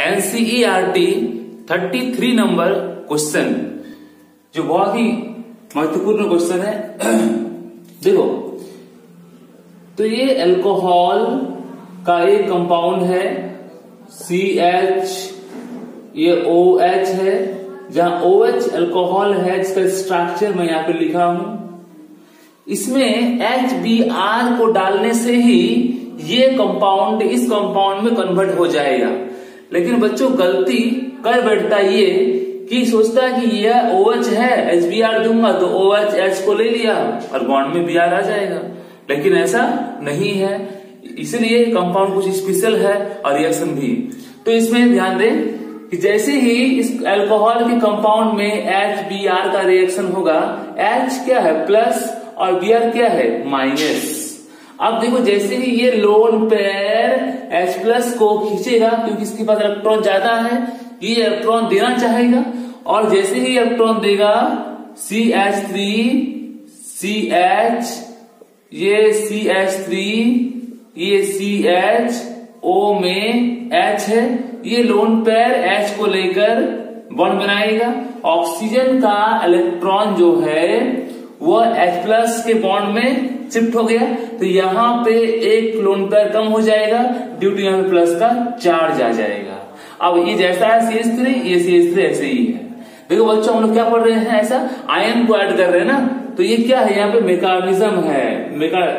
NCERT 33 number question, जो बहुत ही महत्वपूर्ण क्वेश्चन है। देखो, तो ये अल्कोहल का एक कंपाउंड है CH, ये OH है, जहां OH अल्कोहल है, जिसका स्ट्रक्चर मैं यहां पे लिखा हूं। इसमें HBr को डालने से ही ये कंपाउंड इस कंपाउंड में कन्वर्ट हो जाएगा। लेकिन बच्चों गलती कर बैठता ये कि सोचता है कि यह OH है, HBr दूंगा तो OH H को ले लिया और बॉन्ड में Br आ जाएगा, लेकिन ऐसा नहीं है। इसलिए कंपाउंड कुछ स्पेशल है और रिएक्शन भी। तो इसमें ध्यान दें कि जैसे ही इस अल्कोहल के कंपाउंड में HBr का रिएक्शन होगा, H क्या है प्लस और Br क्या है माइनस। अब देखो, जैसे ही ये लोन पेयर H प्लस को खींचेगा, क्योंकि इसके पास इलेक्ट्रॉन ज्यादा है, ये इलेक्ट्रॉन देना चाहेगा, और जैसे ही इलेक्ट्रॉन देगा CH3 CH, ये CH3 ये CH, O में H है, ये लोन पेयर H को लेकर बॉन्ड बनाएगा। ऑक्सीजन का इलेक्ट्रॉन जो है वो H प्लस के बॉन्ड में शिफ्ट हो गया, तो यहाँ पे एक लोन पेयर कम हो जाएगा, ड्यू टू यहाँ पे प्लस का चार्ज आ जाएगा। अब ये जैसा है CH3, ये CH3 ऐसे ही है। देखो बच्चों, हम लोग क्या पढ़ रहे हैं, ऐसा आयन को ऐड कर रहे हैं ना, तो ये क्या है, यहाँ पे मैकेनिज्म है।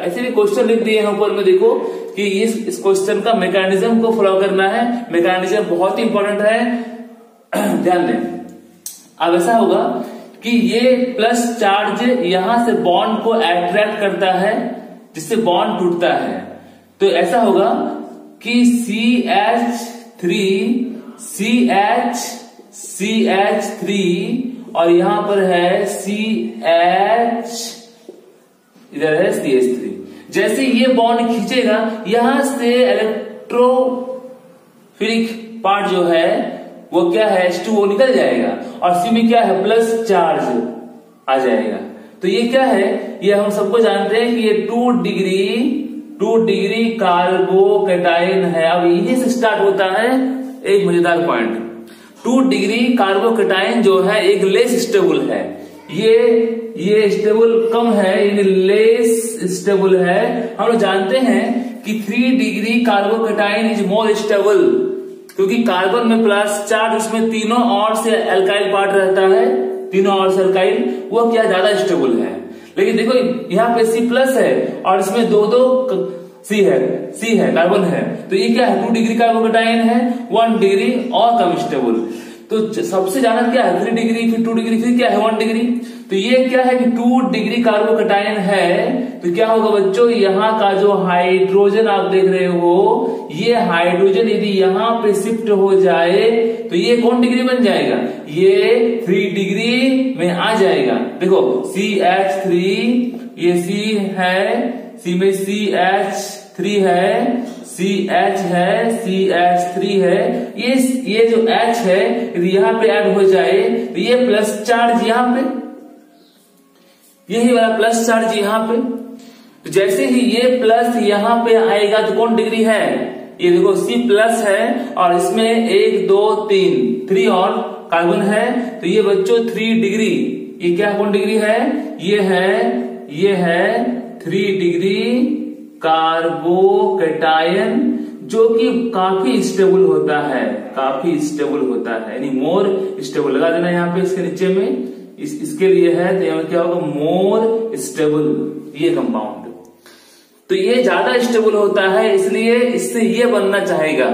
ऐसे भी क्वेश्चन लिख दिए हैं ऊपर में, देखो कि इस क्वेश्चन का मैकेनिज्म को फॉलो करना है। मैकेनिज्म बहुत ही इंपॉर्टेंट है, ध्यान दें। अब ऐसा होगा कि ये प्लस चार्ज यहां से बॉन्ड को अट्रैक्ट करता है, जिससे बॉन्ड टूटता है। तो ऐसा होगा कि CH3 CH3 और यहां पर है CH, इधर है CH3। जैसे ये बॉन्ड खींचेगा, यहां से इलेक्ट्रोफिलिक पार्ट जो है वो क्या है H2O निकल जाएगा, और C में क्या है प्लस चार्ज आ जाएगा। तो ये क्या है, ये हम सबको जानते हैं कि ये 2 डिग्री कार्बोकैटायन है। अब यहीं से स्टार्ट होता है एक मजेदार पॉइंट। 2 डिग्री कार्बोकैटायन जो है एक लेस स्टेबल है, ये स्टेबल कम है, यानी लेस स्टेबल है। हम लोग जानते हैं कि 3 degree carbocation is more stable, क्योंकि कार्बन में प्लस चार्ज, उसमें तीनों और से अल्काइल पार्ट रहता है, तीनों और से अल्काइल, वो क्या ज्यादा स्टेबल है। लेकिन देखो यहाँ पे C प्लस है और इसमें दो C है कार्बन है, तो ये क्या है 2 डिग्री कार्बोकैटायन है, 1 डिग्री और कम स्टेबल। तो सबसे ज्यादा क्या है 3 डिग्री, फिर 2 डिग्री, फिर क्या है 1 डिग्री। तो ये क्या है कि 2 डिग्री कार्बोकैटायन है, तो क्या होगा बच्चों, यहाँ का जो हाइड्रोजन आप देख रहे हो, ये हाइड्रोजन यदि यहाँ पे शिफ्ट हो जाए तो ये कौन डिग्री बन जाएगा, ये 3 डिग्री में आ जाएगा। देखो CH3, ये C है, C में CH3 है, CH है, CH3 है, ये जो H है यदि यहाँ पे ऐड हो जाए तो ये प्लस चार्ज यहाँ पे, यही वाला प्लस चार्ज यहाँ पे। तो जैसे ही ये प्लस यहाँ पे आएगा तो कौन डिग्री है, ये देखो C प्लस है और इसमें 1 2 3 और कार्बन है, तो ये बच्चों 3 डिग्री, ये क्या कौन डिग्री है, ये है 3 डिग्री कार्बोकैटायन, जो कि काफी स्टेबल होता है, यानी मोर स्टेबल। लगा देना यहाँ पे इसके नीचे में, इसके लिए है, तो यहाँ क्या होगा मोर स्टेबल ये कंपाउंड। तो ये ज्यादा स्टेबल होता है, इसलिए इससे ये बनना चाहेगा,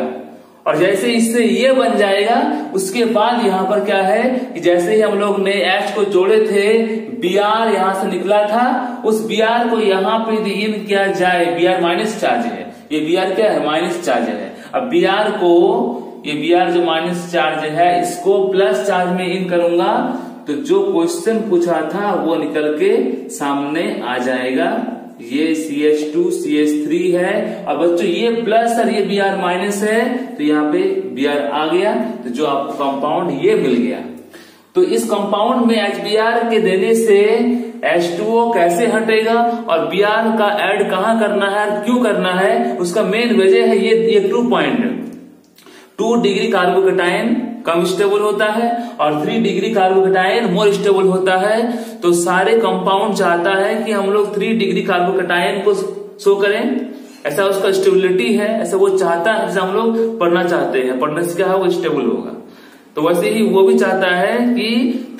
और जैसे इससे ये बन जाएगा उसके बाद यहाँ पर क्या है कि जैसे ही हम लोग ने H को जोड़े थे, Br यहाँ से निकला था, उस Br को यहाँ पे यदि इन किया जाए, Br माइनस चार्ज है, ये Br क्या है माइनस चार्ज है। अब Br को, ये Br जो माइनस चार्ज है, इसको प्लस चार्ज में इन करूंगा तो जो क्वेश्चन पूछा था वो निकल के सामने आ जाएगा। ये CH2 CH3 है, और बच्चों ये प्लस और ये Br माइनस है, तो यहाँ पे Br आ गया, तो जो आपको कंपाउंड ये मिल गया। तो इस कंपाउंड में HBr के देने से H2O कैसे हटेगा और Br का ऐड कहाँ करना है, क्यों करना है, उसका मेन वजह है ये 2 पॉइंट। 2 डिग्री कार्बोकेटायन कम स्टेबल होता है और 3 डिग्री कार्बोकेटायन मोर स्टेबल होता है। तो सारे कंपाउंड चाहता है कि हम लोग 3 डिग्री कार्बोकेटायन को शो करें, ऐसा उसका स्टेबिलिटी है, ऐसा वो चाहता है, जैसे हम लोग पढ़ना चाहते हैं, पढ़ने से क्या होगा, स्टेबल होगा। तो वैसे ही वो भी चाहता है कि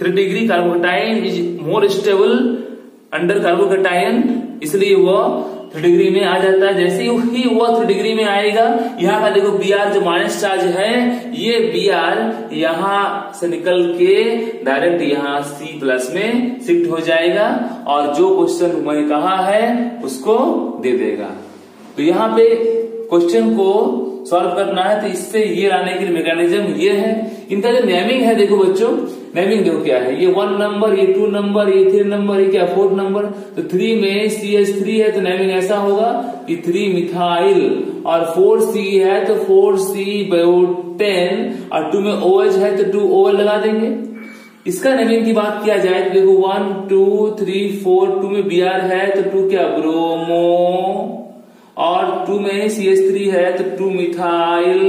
3 degree carbocation is more stable under carbocation, इसलिए वो 3 डिग्री में आ जाता है। जैसे ही वो 3 डिग्री में आएगा, यहाँ का देखो Br जो माइनस चार्ज है, ये Br यहाँ से निकल के डायरेक्ट यहाँ C+ में शिफ्ट हो जाएगा और जो क्वेश्चन मैंने कहा है उसको दे देगा। तो यहाँ पे क्वेश्चन को सॉल्व करना है, तो इससे ये लाने के लिए मैकेनिज्म ये है। इनका जो नेमिंग है देखो बच्चों, नेमिंग देखो क्या है, ये 1 नंबर, ये 2 नंबर, ये 3 नंबर, ये क्या 4 नंबर। तो 3 में CH3 है तो नेमिंग ऐसा होगा कि 3 मिथाइल, और 4C है तो 4C-10, और 2 में OH है तो 2OL लगा देंगे। इसका नेमिंग की बात किया जाए तो देखो 1 2 3 4, 2 में Br है तो 2 क्या ब्रोमो, और 2 में CH3 है तो 2 मिथाइल,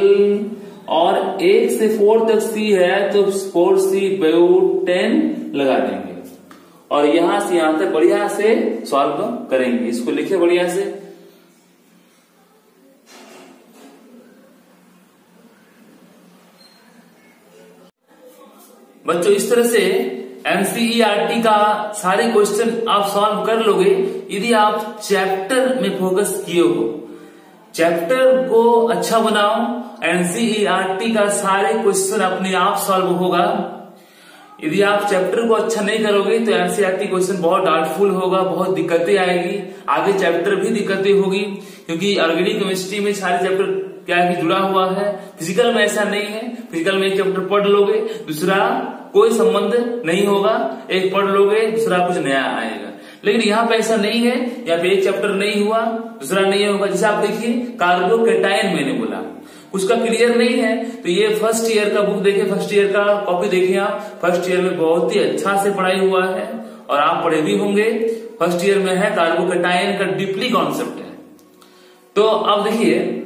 और 1 से 4 तक C है तो 4C-10 लगा देंगे। और यहां से यहां तक बढ़िया से सॉल्व करेंगे। इसको लिखे बढ़िया से। बच्चों इस तरह से एनसीईआरटी का सारे क्वेश्चन आप सॉल्व कर लोगे यदि आप चैप्टर में फोकस किए हो। चैप्टर को अच्छा बनाओ, एनसीईआरटी का सारे क्वेश्चन अपने आप सॉल्व होगा। यदि आप चैप्टर को अच्छा नहीं करोगे तो एनसीईआरटी क्वेश्चन बहुत डाउटफुल होगा, बहुत दिक्कतें आएगी, आगे चैप्टर भी दिक्कतें होगी, क्योंकि ऑर्गेनिक केमिस्ट्री में सारे चैप्टर क्या है कि जुड़ा हुआ है। फिजिकल में ऐसा नहीं है, फिजिकल में एक चैप्टर पढ़ लोगे, दूसरा कोई संबंध नहीं होगा, एक पढ़ लोगे दूसरा कुछ नया आएगा। लेकिन यहाँ पे ऐसा नहीं है, यहाँ पे एक चैप्टर नहीं हुआ दूसरा नहीं होगा। जैसे आप देखिए कार्बोकेटायन मैंने बोला, उसका क्लियर नहीं है तो ये फर्स्ट ईयर का बुक देखिए, फर्स्ट ईयर का कॉपी देखिए आप, फर्स्ट ईयर में बहुत ही अच्छा से पढ़ाई हुआ है और आप पढ़े भी होंगे। फर्स्ट ईयर में है कार्बोकेटायन का डीपली कॉन्सेप्ट है। तो अब देखिए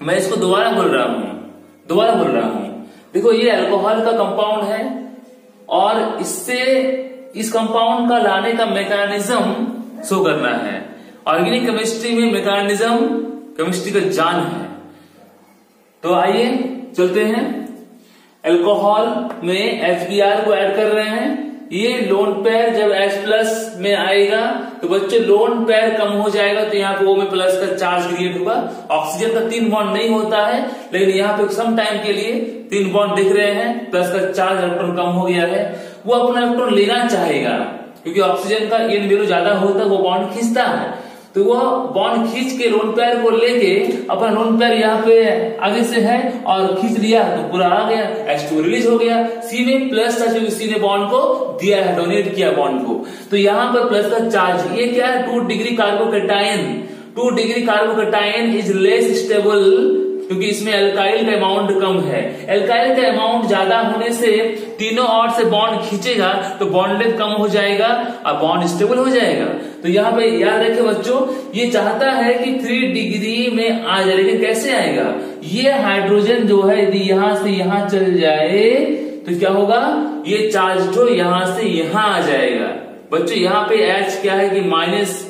मैं इसको दोबारा बोल रहा हूं। देखो ये अल्कोहल का कंपाउंड है और इससे इस कंपाउंड का लाने का मैकेनिज्म शो करना है। ऑर्गेनिक केमिस्ट्री में मैकेनिज्म केमिस्ट्री का जान है। तो आइए चलते हैं, अल्कोहल में HBr को ऐड कर रहे हैं। ये लोन पेयर जब H+ में आएगा तो बच्चे लोन पेयर कम हो जाएगा तो यहाँ पे O में प्लस का चार्ज क्रिएट होगा। ऑक्सीजन का 3 बॉन्ड नहीं होता है, लेकिन यहाँ पे सम टाइम के लिए 3 बॉन्ड दिख रहे हैं, प्लस का चार्ज इलेक्ट्रॉन कम हो गया है। वो अपना इलेक्ट्रॉन लेना चाहेगा क्योंकि ऑक्सीजन का इन वैल्यू ज्यादा होता है, वो बॉन्ड खींचता है। तो वह बॉन्ड खींच के लोन पेयर को लेके अपना लोन पेयर यहाँ पे आगे से है और खींच लिया तो पूरा आ गया, H2 रिलीज हो गया। C में प्लस था क्योंकि C ने बॉन्ड को दिया है, डोनेट किया बॉन्ड को, तो यहाँ पर प्लस का चार्ज। ये क्या है 2 degree carbocation. 2 degree carbocation is less stable क्योंकि इसमें अल्काइल का अमाउंट कम है। अल्काइल का अमाउंट ज्यादा होने से तीनों ओर से बॉन्ड खींचेगा तो बॉन्डेज कम हो जाएगा और बॉन्ड स्टेबल हो जाएगा। तो यहाँ पे याद रखें बच्चों, ये चाहता है कि 3 डिग्री में आ जाए, लेकिन कैसे आएगा? ये हाइड्रोजन जो है यदि यहाँ से यहाँ चल जाए तो क्या होगा, ये चार्ज तो यहाँ से यहाँ आ जाएगा। बच्चों यहाँ पे H क्या है कि माइनस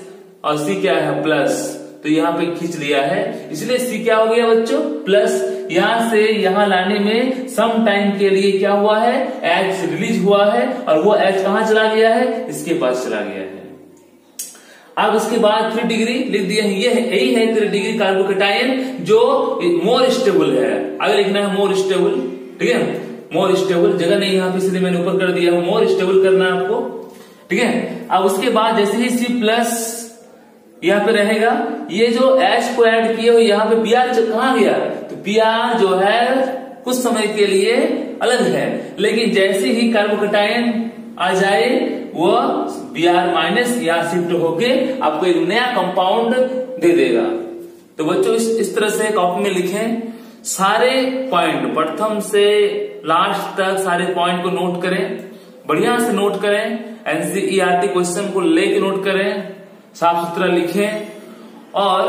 और C क्या है प्लस, तो यहाँ पे खींच लिया है, इसलिए C क्या हो गया बच्चों प्लस। यहाँ से यहाँ लाने में सम टाइम के लिए क्या हुआ है, H रिलीज हुआ है और वो H कहाँ चला गया है, इसके पास चला गया है। अब उसके बाद 3 डिग्री लिख दिया है, ये यही है 3 डिग्री कार्बोकेटायन जो मोर स्टेबल है। अगर लिखना है मोर स्टेबल, ठीक है, मोर स्टेबल जगह नहीं यहाँ पे इसलिए मैंने ऊपर कर दिया है, मोर स्टेबल करना है आपको, ठीक है। अब उसके बाद जैसे ही C+ यहाँ पे रहेगा, ये जो H को ऐड किए हो यहाँ पे Br कहाँ गया, तो Br जो है कुछ समय के लिए अलग है, लेकिन जैसे ही कार्बोकेटायन आ जाए वो Br- यहाँ शिफ्ट होके आपको एक नया कंपाउंड दे देगा। तो बच्चों इस तरह से कॉपी में लिखें, सारे पॉइंट प्रथम से लास्ट तक सारे पॉइंट को नोट करें, बढ़िया से नोट करें, एनसीईआरटी क्वेश्चन को लेके नोट करें, साफ सुथरा लिखें और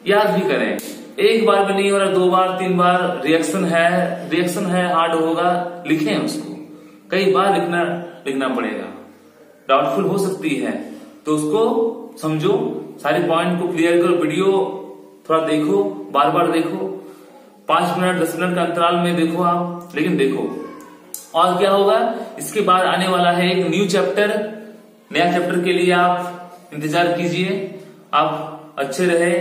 याद भी करें। एक बार में नहीं हो रहा, 2 बार 3 बार रिएक्शन है हार्ड होगा, लिखें उसको, कई बार लिखना पड़ेगा, डाउटफुल हो सकती है तो उसको समझो, सारे पॉइंट को क्लियर करो, वीडियो थोड़ा देखो, बार बार देखो, 5 मिनट 10 मिनट का अंतराल में देखो आप, लेकिन देखो। और क्या होगा, इसके बाद आने वाला है एक न्यू चैप्टर, नया चैप्टर के लिए आप इंतजार कीजिए। आप अच्छे रहे,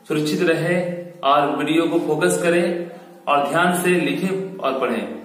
सुरक्षित रहे और वीडियो को फोकस करें और ध्यान से लिखें और पढ़ें।